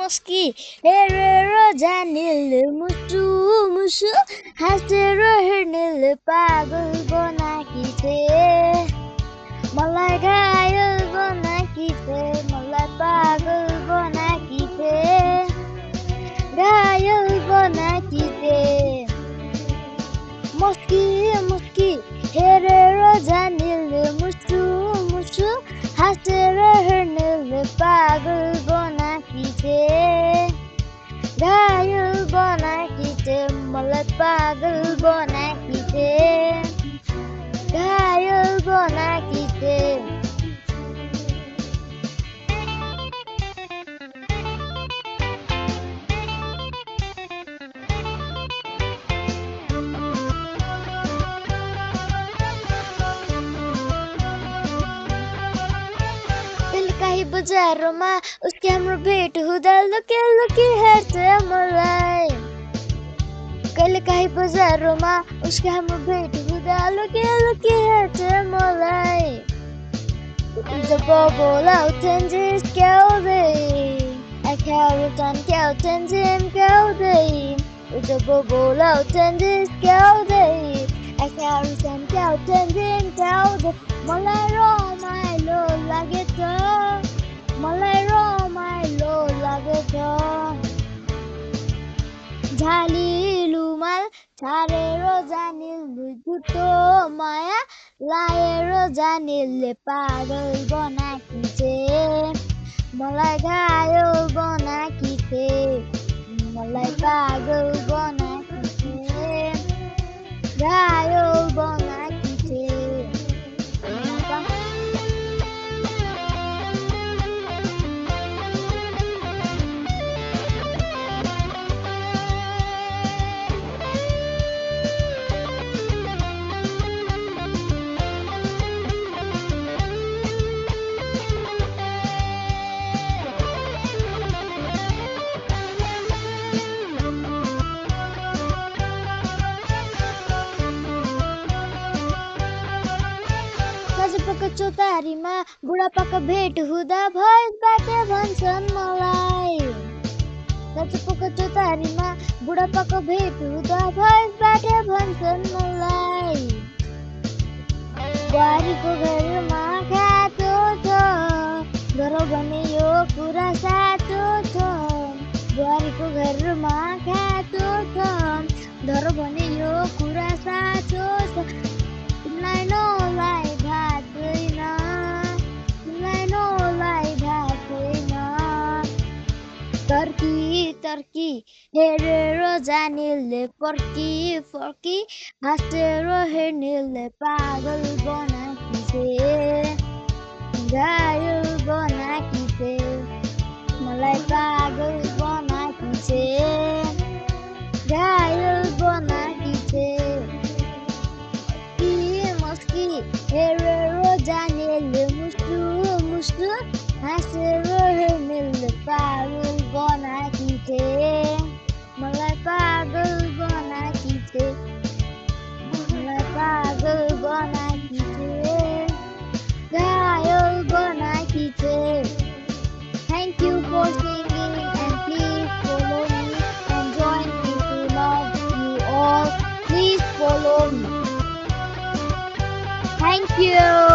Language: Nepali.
मस्की हेरेर जानेले मुसु मुसु हाँसेर हेर्नेले पागल बनाकी थिए मलाई घायल बनाकी थिए मलाई पागल बनाकी थिए घायल बनाकी थिए मस्की हेरेर जानेले मुसु मुसु हाँसेर हेर्नेले पागल बनाकी थिए घायल बनाकी थिए मलाई पागल बनाकी थिए घायल बनाकी थिए बजारमा उसके हाम्रो भेट हुँदा लुके लुके हेर्छ मलाई कहिले काहीँ बजारमा उसके हाम्रो भेट हुँदा लुके लुके हेर्छ मलाई जब बोलाउँछन् जिस्क्याउँदै आँखाहरू तन्क्याउँछन् झिम्क्याउँदै जब बोलाउँछन् जिस्क्याउँदै आँखाहरू तन्क्याउँछन् झिम्क्याउँदै मलाई रमाइलो लागेछ मलाई रमाइलो लागेछ झालिलुमाल छाडेर जानेले झुटो माया लाएर जानेले पागल बनाकी थिए मलाई घायल बनाकी थिए मलाई पागल बनाकी थिए घायल बनाकी थिए चौतारीमा बुढापाका भेट हुँदा भैँसबाट भन्छन् मलाई दाजुपोको चौतारीमा बुढापाका भेट हुँदा भैँसबाट भन्छन् मलाई बुहारीको घरमा खातो छ घर भने यो कुरा साँचो छ बुहारीको घरमा खातो छ घर भने यो कुरा साँचो छ तिमीलाई नलाई तर्की हेरेर जानेले पर्की फर्की हाँसेर हेर्नेले पागल बनाकी थिए घायल बनाकी थिए मलाई पागल बनाकी थिए घायल बनाकी थिए मस्की हेरेर जानेले मुसु मुसु हाँसेर हेर्नेले पागल बनाकी थिए मलाई पागल बनाकी थिए मलाई पागल बनाकी थिए घायल बनाकी थिए Thank you for singing and please follow me and join me to love you all. Please follow me. Thank you.